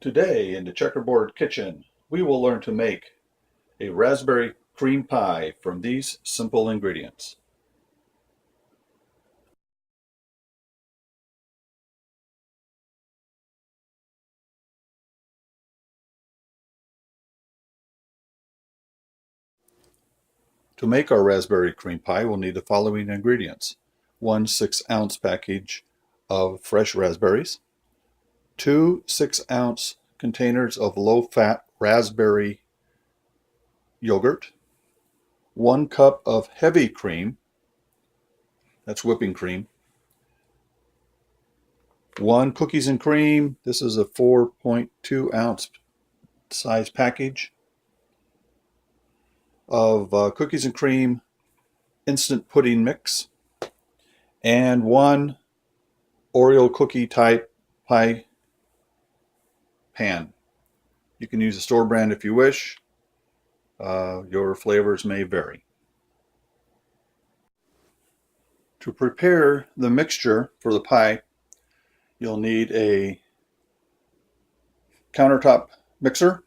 Today in the checkerboard kitchen, we will learn to make a raspberry cream pie from these simple ingredients. To make our raspberry cream pie, we'll need the following ingredients. 1 6-ounce package of fresh raspberries, 2 6-ounce containers of low-fat raspberry yogurt, 1 cup of heavy cream, that's whipping cream, 1 cookies and cream, this is a 4.2 ounce size package of cookies and cream instant pudding mix, and 1 Oreo cookie type pie pan. You can use a store brand if you wish. Your flavors may vary. To prepare the mixture for the pie, you'll need a countertop mixer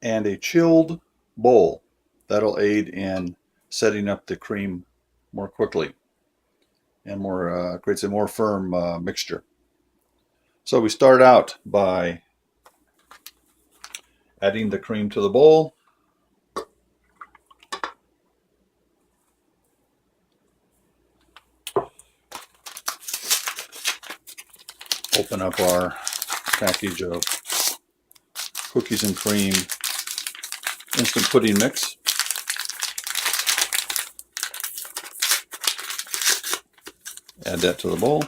and a chilled bowl. That'll aid in setting up the cream more quickly and creates a more firm mixture. So we start out by adding the cream to the bowl. Open up our package of cookies and cream instant pudding mix. Add that to the bowl.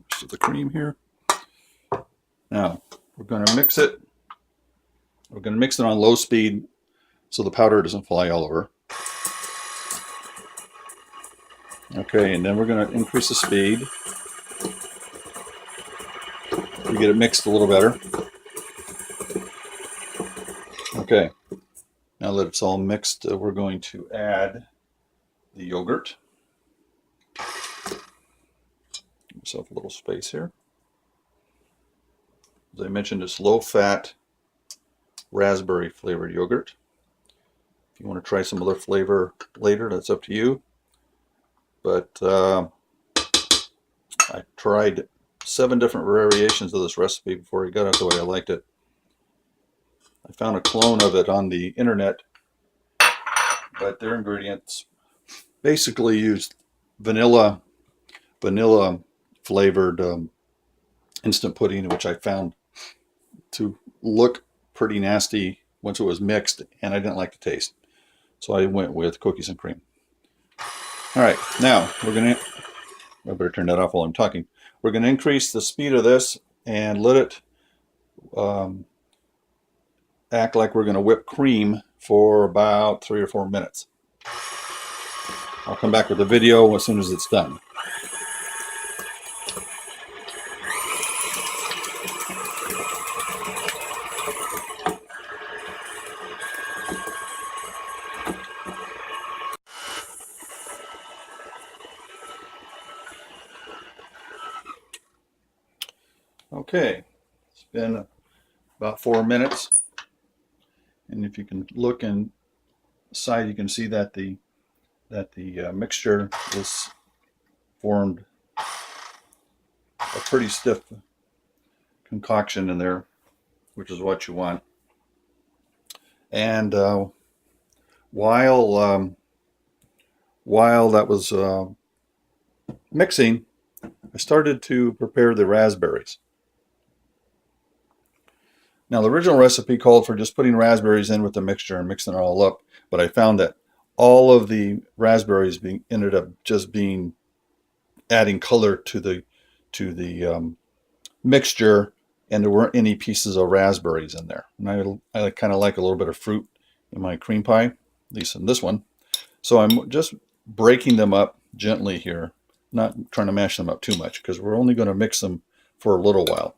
Rest of the cream here. Now we're going to mix it. We're going to mix it on low speed so the powder doesn't fly all over. Okay, and then we're going to increase the speed to get it mixed a little better. Okay, now that it's all mixed, we're going to add the yogurt. Give myself a little space here. As I mentioned, it's low-fat raspberry flavored yogurt. If you want to try some other flavor later, that's up to you. But I tried 7 different variations of this recipe before I got it the way I liked it. I found a clone of it on the internet, but their ingredients basically used vanilla flavored instant pudding, which I found to look pretty nasty once it was mixed, and I didn't like the taste. So I went with cookies and cream. All right, now we're going to, I better turn that off while I'm talking. We're going to increase the speed of this and let it act like we're going to whip cream for about 3 or 4 minutes. I'll come back with the video as soon as it's done. Okay, it's been about 4 minutes, and if you can look inside, you can see that the mixture is formed a pretty stiff concoction in there, which is what you want. And while that was mixing, I started to prepare the raspberries. Now, the original recipe called for just putting raspberries in with the mixture and mixing it all up, but I found that all of the raspberries ended up just adding color to the mixture, and there weren't any pieces of raspberries in there. And I kind of like a little bit of fruit in my cream pie, at least in this one. So I'm just breaking them up gently here, not trying to mash them up too much, because we're only going to mix them for a little while.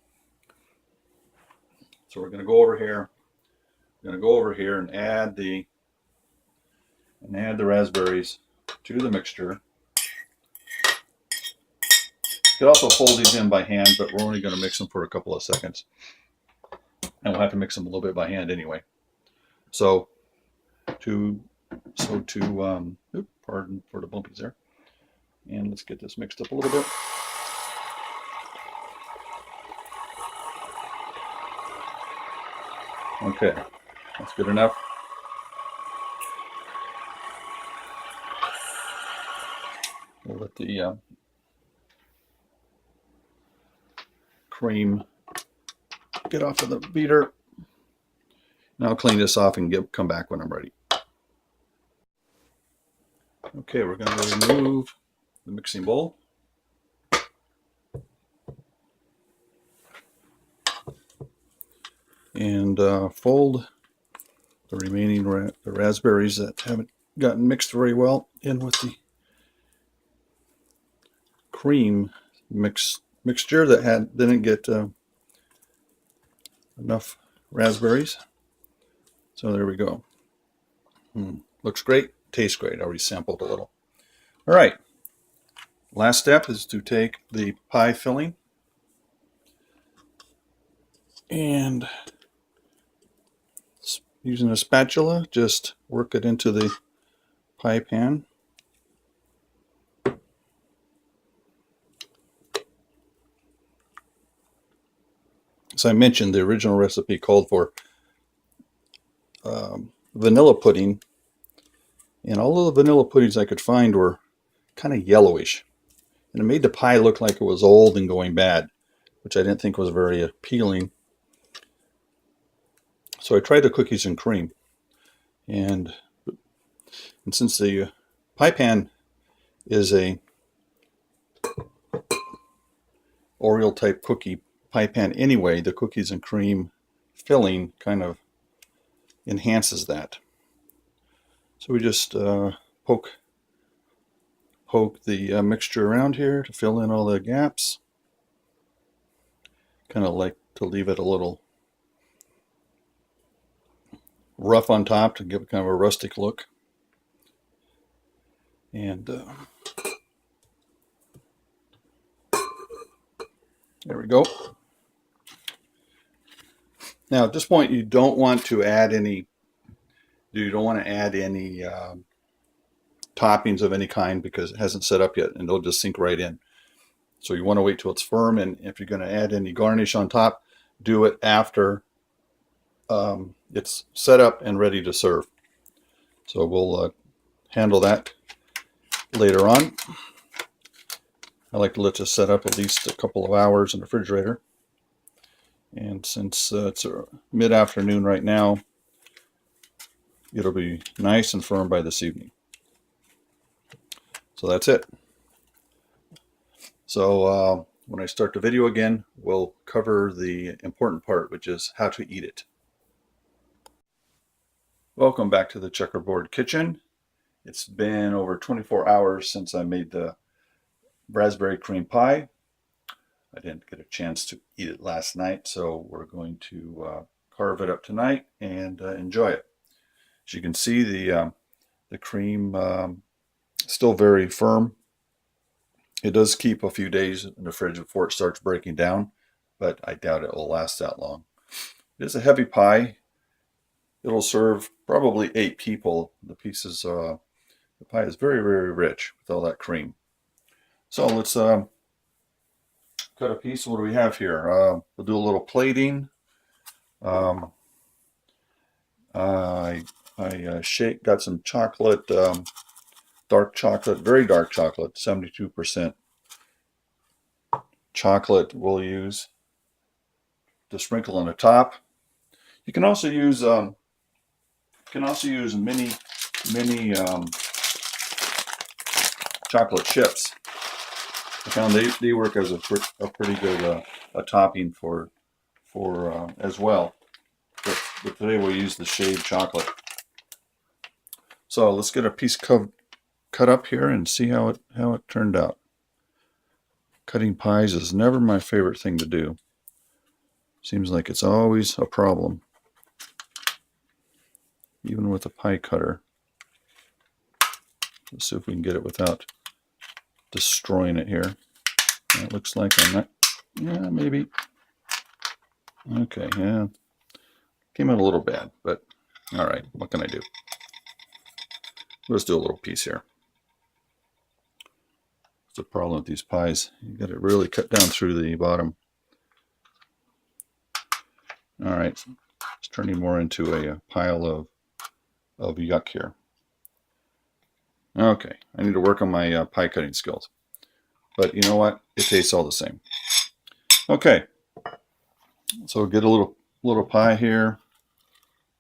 So we're going to go over here. We're going to go over here and add the raspberries to the mixture. You could also fold these in by hand, but we're only going to mix them for a couple of seconds. And we'll have to mix them a little bit by hand anyway. So pardon for the bumpies there. And let's get this mixed up a little bit. Okay, that's good enough. We'll let the cream get off of the beater. And I'll clean this off and come back when I'm ready. Okay, we're going to remove the mixing bowl. And fold the remaining the raspberries that haven't gotten mixed very well in with the cream mixture that didn't get enough raspberries. So there we go. Looks great, tastes great. I already sampled a little. All right. Last step is to take the pie filling and using a spatula, just work it into the pie pan. As I mentioned, the original recipe called for vanilla pudding, and all of the vanilla puddings I could find were kind of yellowish, and it made the pie look like it was old and going bad, which I didn't think was very appealing. So I tried the cookies and cream, and since the pie pan is a Oreo type cookie pie pan anyway, the cookies and cream filling kind of enhances that. So we just poke the mixture around here to fill in all the gaps. Kind of like to leave it a little rough on top to give it kind of a rustic look. And there we go. Now at this point, you don't want to add any toppings of any kind because it hasn't set up yet, and they'll just sink right in. So you want to wait till it's firm, and if you're going to add any garnish on top, do it after it's set up and ready to serve. So we'll handle that later on. I like to let this set up at least a couple of hours in the refrigerator. And since it's mid-afternoon right now, it'll be nice and firm by this evening. So that's it. So when I start the video again, we'll cover the important part, which is how to eat it. Welcome back to the Checkerboard Kitchen. It's been over 24 hours since I made the raspberry cream pie. I didn't get a chance to eat it last night, so we're going to carve it up tonight and enjoy it. As you can see, the cream still very firm. It does keep a few days in the fridge before it starts breaking down, but I doubt it will last that long. It is a heavy pie. It'll serve probably 8 people. The pie is very, very rich with all that cream. So let's cut a piece. What do we have here? We'll do a little plating. I got some chocolate, dark chocolate, very dark chocolate, 72% chocolate we'll use to sprinkle on the top. You can also use mini chocolate chips. I found they work as a pretty good a topping for as well. But today we'll use the shaved chocolate. So let's get a piece cut up here and see how it turned out. Cutting pies is never my favorite thing to do. Seems like it's always a problem, even with a pie cutter. Let's see if we can get it without destroying it here. It looks like I'm not, yeah, maybe. Okay, yeah. Came out a little bad, but all right, what can I do? Let's do a little piece here. It's the problem with these pies. You got to really cut down through the bottom. All right, it's turning more into a pile of yuck here. Okay, I need to work on my pie cutting skills. But you know what? It tastes all the same. Okay, so get a little pie here.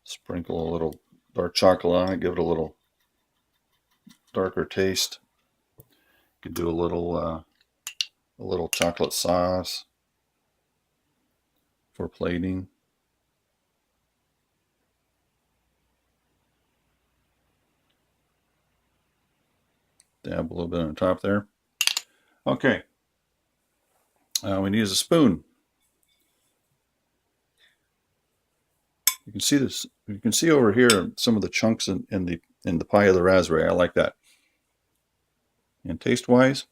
Sprinkle a little dark chocolate on it. Give it a little darker taste. You could do a little chocolate sauce for plating. Dab a little bit on the top there. Okay. We need a spoon. You can see this. You can see over here some of the chunks in the pie of the raspberry. I like that. And taste wise,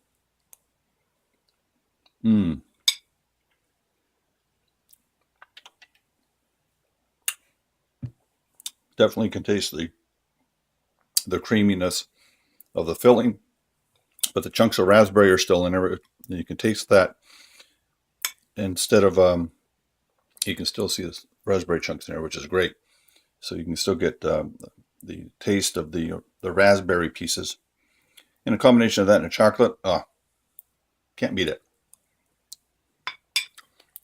definitely can taste the creaminess of the filling, but the chunks of raspberry are still in there. You can taste that instead of you can still see the raspberry chunks in there, which is great. So you can still get the taste of the raspberry pieces. And a combination of that and a chocolate, can't beat it.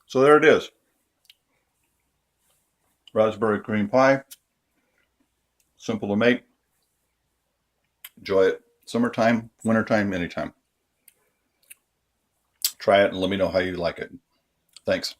So there it is. Raspberry cream pie. Simple to make. Enjoy it. Summertime, wintertime, anytime. Try it and let me know how you like it. Thanks.